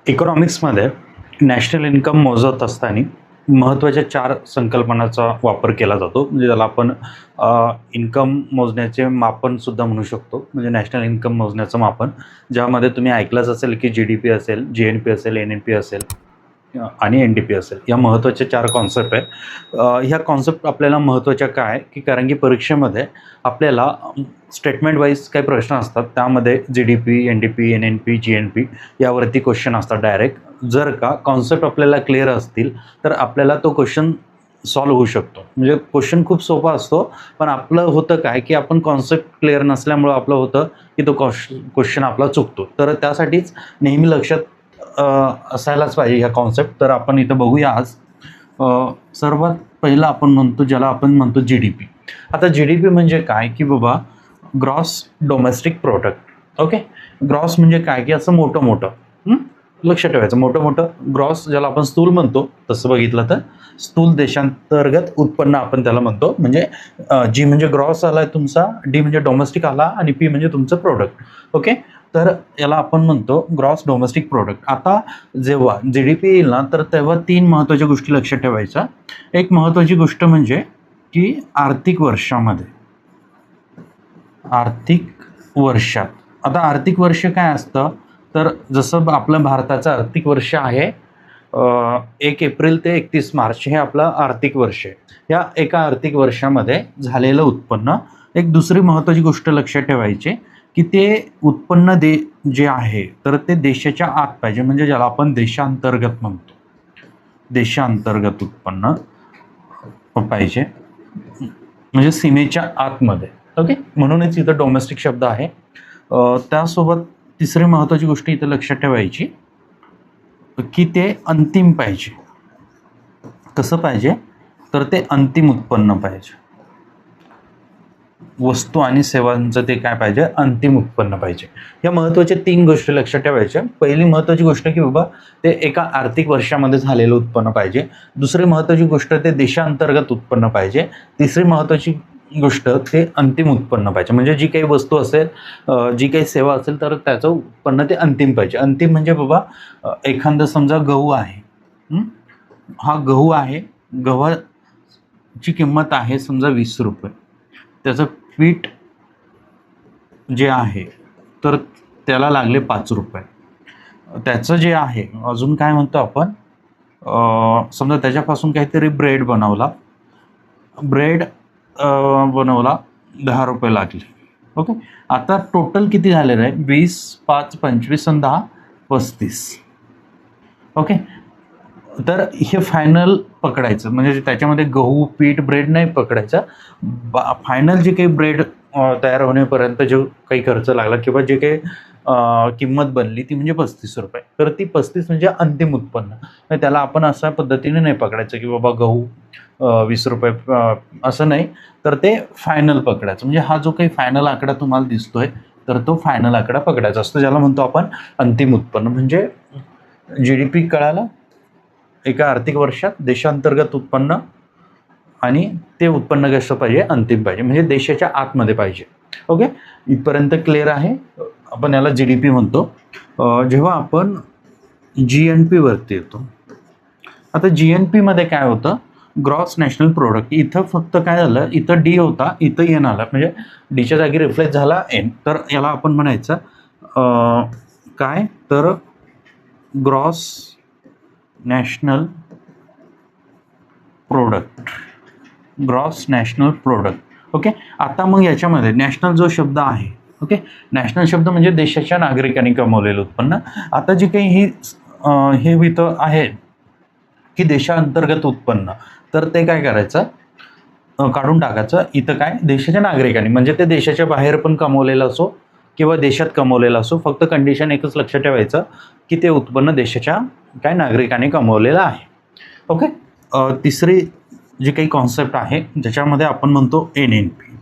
इकॉनॉमिक्समध्ये national income मोजत असताना महत्त्वाच्या 4 संकल्पनांचा वापर केला जातो. म्हणजे त्याला आपण इन्कम मोजण्याचे मापनसुद्धा म्हणू शकतो. म्हणजे नॅशनल इन्कम मोजण्याचं मापन, ज्यामध्ये तुम्ही ऐकलंच असेल की GDP असेल, GNP असेल, NNP असेल आणि NDP असेल. या महत्त्वाच्या 4 कॉन्सेप्ट आहेत. ह्या कॉन्सेप्ट आपल्याला महत्त्वाच्या का आहे, की कारण की परीक्षेमध्ये आपल्याला स्टेटमेंट वाईज काही प्रश्न असतात. त्यामध्ये GDP, NDP, NNP, GNP यावरती क्वेश्चन असतात डायरेक्ट. जर का कॉन्सेप्ट आपल्याला क्लिअर असतील तर आपल्याला तो क्वेश्चन सॉल्व्ह होऊ शकतो. म्हणजे क्वेश्चन खूप सोपा असतो, पण आपलं होतं काय, की आपण कॉन्सेप्ट क्लिअर नसल्यामुळं आपलं होतं की तो क्वेश्चन आपला चुकतो. तर त्यासाठीच नेहमी लक्षात असायलाच पाहिजे ह्या कॉन्सेप्ट. तर आपण इथं बघूया आज. सर्वात पहिलं आपण म्हणतो, ज्याला आपण म्हणतो GDP. आता GDP म्हणजे काय, की बाबा gross domestic product. Okay, gross म्हणजे काय, की असं मोठं लक्षात ठेवायचं. मोठं ग्रॉस, ज्याला आपण स्थूल म्हणतो, तसं बघितलं तर स्थूल देशांतर्गत उत्पन्न आपण त्याला म्हणतो. म्हणजे G म्हणजे ग्रॉस आला तुमचा, D म्हणजे डोमेस्टिक आला आणि P म्हणजे तुमचं प्रोडक्ट. ओके, तर याला आपण म्हणतो ग्रॉस डोमेस्टिक प्रोडक्ट. आता जेव्हा GDP येईल ना, तर तेव्हा 3 महत्त्वाच्या गोष्टी लक्षात ठेवायच्या. एक महत्त्वाची गोष्ट म्हणजे की आर्थिक वर्षात. आता आर्थिक वर्ष काय असतं, तर जसं आपलं भारताचं आर्थिक वर्ष आहे 1 एप्रिल ते 31 मार्च हे आपलं आर्थिक वर्ष आहे. या एका आर्थिक वर्षामध्ये झालेलं उत्पन्न. एक दुसरी महत्त्वाची गोष्ट लक्षात ठेवायची, की ते उत्पन्न जे आहे तर ते देशाच्या आत पाहिजे. म्हणजे ज्याला आपण देशांतर्गत म्हणतो. देशांतर्गत उत्पन्न पाहिजे, म्हणजे सीमेच्या आतमध्ये. ओके, म्हणूनच इथं डोमेस्टिक शब्द आहे. त्यासोबत तिसरी महत्त्वाची गोष्ट इथं लक्षात ठेवायची, की ते अंतिम पाहिजे. कसं पाहिजे, तर ते अंतिम उत्पन्न पाहिजे. वस्तू आणि सेवांचं ते काय पाहिजे, अंतिम उत्पन्न पाहिजे. या महत्त्वाच्या 3 गोष्टी लक्षात ठेवायच्या. पहिली महत्त्वाची गोष्ट, की बाबा ते एका आर्थिक वर्षामध्ये झालेलं उत्पन्न पाहिजे. दुसरी महत्त्वाची गोष्ट, ते देशांतर्गत उत्पन्न पाहिजे. तिसरी महत्त्वाची गोष्ट, ते अंतिम उत्पन्न पाहिजे. म्हणजे जी काही वस्तू असेल, जी काही सेवा असेल, तर त्याचं उत्पन्न ते अंतिम पाहिजे. अंतिम म्हणजे बाबा एखादं समजा गहू आहे, हा गहू आहे, गव्हाची किंमत आहे समजा 20 रुपये. त्याचं पीठ जे आहे तर त्याला लागले 5 रुपये. त्याचं जे आहे अजून काय म्हणतो आपण, समजा त्याच्यापासून काहीतरी ब्रेड बनवला 10 रुपये लागले. ओके, आता टोटल किती झालेलं आहे, 20, 5, 25 आणि 10, 35. ओके, तर हे फायनल पकडायचं. म्हणजे त्याच्यामध्ये गहू, पीठ, ब्रेड नाही पकडायचा. फायनल जे काही ब्रेड तयार होण्यापर्यंत जो काही खर्च लागला किंवा जे काही किंमत बनली ती म्हणजे 35 रुपये. तर ती 35 म्हणजे अंतिम उत्पन्न. त्याला आपण अशा पद्धतीने नाही पकडायचं, की बाबा गहू 20 रुपये असं नाही, तर ते फायनल पकडायचं. म्हणजे हा जो काही फायनल आकडा तुम्हाला दिसतोय, तर तो फायनल आकडा पकडायचा असतो, ज्याला म्हणतो आपण अंतिम उत्पन्न. म्हणजे GDP कळालं, एका आर्थिक वर्षात देशांतर्गत उत्पन्न, आणि ते उत्पन्न कसं पाहिजे, अंतिम पाहिजे, म्हणजे देशाच्या आतमध्ये पाहिजे. ओके, इथपर्यंत क्लिअर आहे. आपण याला GDP म्हणतो. जेव्हा आपण GNP वरती येतो, आता GNP मध्ये काय होतं, ग्रॉस नॅशनल प्रोडक्ट. इथं फक्त काय झालं, इथं D होता, इथं N आला, म्हणजे Dच्या जागी रिफ्लेक्ट झाला N. तर याला आपण म्हणायचं काय, तर ग्रॉस नॅशनल प्रोडक्ट. ओके, आता मग याच्यामध्ये नॅशनल जो शब्द आहे, ओके, नॅशनल शब्द म्हणजे देशाच्या नागरिकांनी कमवलेलं उत्पन्न. आता जे काही हे इथं आहे की देशांतर्गत उत्पन्न, तर ते काय करायचं, काढून टाकायचं. इथं काय, देशाच्या नागरिकांनी, म्हणजे ते देशाच्या बाहेर पण कमवलेलं असो किंवा देशात कमवलेलं असो, फक्त कंडिशन एकच लक्षात ठेवायचं, की ते उत्पन्न देशाच्या काय नागरिकांनी कमवलेलं आहे. ओके, तिसरी जी काही कॉन्सेप्ट आहे ज्याच्यामध्ये आपण म्हणतो NNP.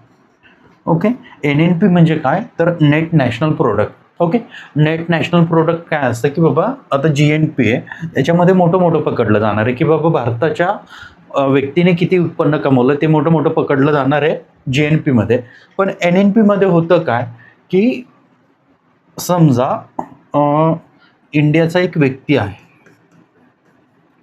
ओके, NNP म्हणजे काय, तर net national product. Okay, net national product काय असतं, की बाबा आता GNP आहे, त्याच्यामध्ये मोठं पकडलं जाणार आहे, की बाबा भारताच्या व्यक्तीने किती उत्पन्न कमवलं ते मोठं पकडलं जाणार आहे GNP मध्ये. पण NNP मध्ये होतं काय, की समजा इंडियाचा एक व्यक्ती आहे,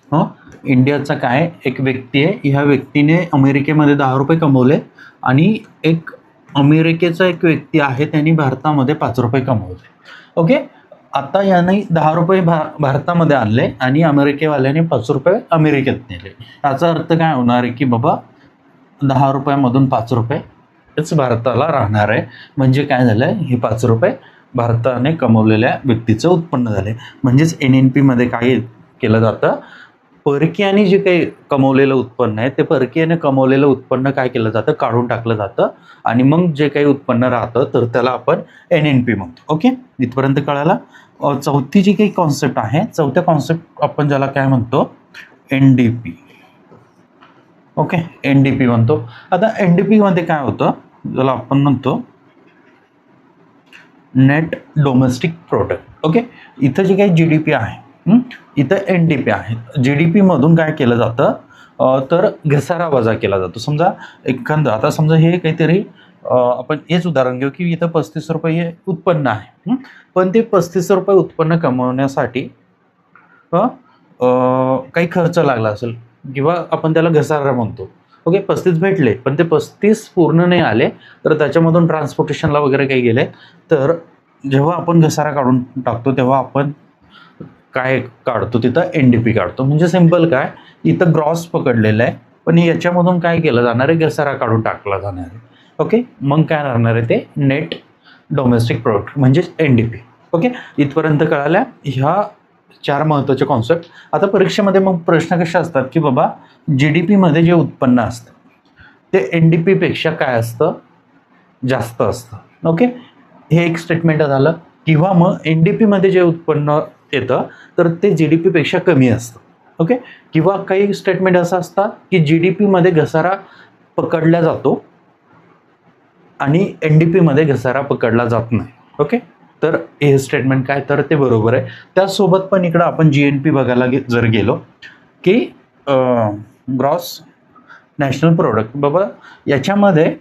हो, इंडियाचा काय एक व्यक्ती आहे, ह्या व्यक्तीने अमेरिकेमध्ये 10 रुपये कमवले आणि एक अमेरिकेचा एक व्यक्ती आहे त्यांनी भारतामध्ये 5 रुपये कमवले. ओके, आता याने 10 रुपये भारतामध्ये आणले आणि अमेरिकेवाल्याने 5 रुपये अमेरिकेत नेले. याचा अर्थ काय होणार आहे की बाबा 10 रुपयामधून 5 रुपयेच भारताला राहणार आहे. म्हणजे काय झालं, हे 5 रुपये भारताने कमवलेल्या व्यक्तीचं उत्पन्न झाले. म्हणजेच NNP मध्ये काय केलं जातं, परकीयाने जे काही कमवलेलं उत्पन्न आहे ते परकीयाने कमवलेलं उत्पन्न काय केलं जातं, काढून टाकलं जातं आणि मग जे काही उत्पन्न राहतं तर त्याला आपण NNP म्हणतो. ओके, इथपर्यंत कळाला. चौथी जी काही कॉन्सेप्ट आहे, चौथ्या कॉन्सेप्ट आपण ज्याला काय म्हणतो, NDP. ओके, NDP म्हणतो. आता NDP मध्ये काय होतं, ज्याला आपण म्हणतो नेट डोमेस्टिक प्रोडक्ट. ओके, इथं जे काही GDP आहे, इथं NDP आहे. GDP मधून काय केलं जातं तर घसारा वजा केला जातो. समजा एखादं, आता समजा हे काहीतरी आपण हेच उदाहरण घेऊ की इथं 35 रुपये हे उत्पन्न आहे, पण ते 35 रुपये उत्पन्न कमवण्यासाठी काही खर्च लागला असेल किंवा आपण त्याला घसारा म्हणतो. ओके, 35 भेटले पण ते 35 पूर्ण नाही आले तर त्याच्यामधून ट्रान्सपोर्टेशनला वगैरे काही गेले, तर जेव्हा आपण घसारा काढून टाकतो तेव्हा आपण काय काढतो, तिथं NDP काढतो. म्हणजे सिंपल काय, इथं ग्रॉस पकडलेलं आहे पण याच्यामधून काय केलं जाणार आहे, घसारा काढून टाकला जाणार आहे. ओके, मग काय राहणार आहे ते नेट डोमेस्टिक प्रोडक्ट म्हणजेच NDP. ओके, इथपर्यंत कळाल्या ह्या 4 महत्त्वाचे कॉन्सेप्ट. आता परीक्षेमध्ये मग प्रश्न कसे असतात की बाबा GDP मध्ये जे उत्पन्न असतं ते NDP पेक्षा काय असतं, जास्त असतं. ओके, हे एक स्टेटमेंट झालं. किंवा मग NDP मध्ये जे उत्पन्न येतं तर ते GDP पेक्षा कमी असतं. ओके, किंवा काही स्टेटमेंट असं असतात की GDP मध्ये घसारा पकडला जातो आणि NDP मध्ये घसारा पकडला जात नाही. ओके, तर हे स्टेटमेंट काय, तर ते बरोबर आहे. त्यासोबत पण इकडं आपण GNP बघायला जर गेलो की ग्रॉस नॅशनल प्रोडक्ट, बाबा याच्यामध्ये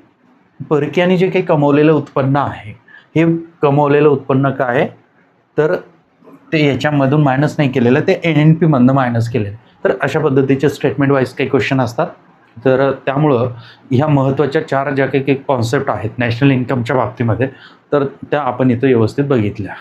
परकीयाने जे काही कमवलेलं उत्पन्न आहे, हे कमवलेलं उत्पन्न काय आहे तर ते याच्यामधून मायनस नाही केलेलं, ते NNP मधनं मायनस केलेलं. तर अशा पद्धतीचे स्टेटमेंट वाईज काही क्वेश्चन असतात. तर त्यामुळं ह्या महत्त्वाच्या 4 ज्या काही कॉन्सेप्ट आहेत नॅशनल इन्कमच्या बाबतीमध्ये, तर त्या आपण इथं व्यवस्थित बघितल्या.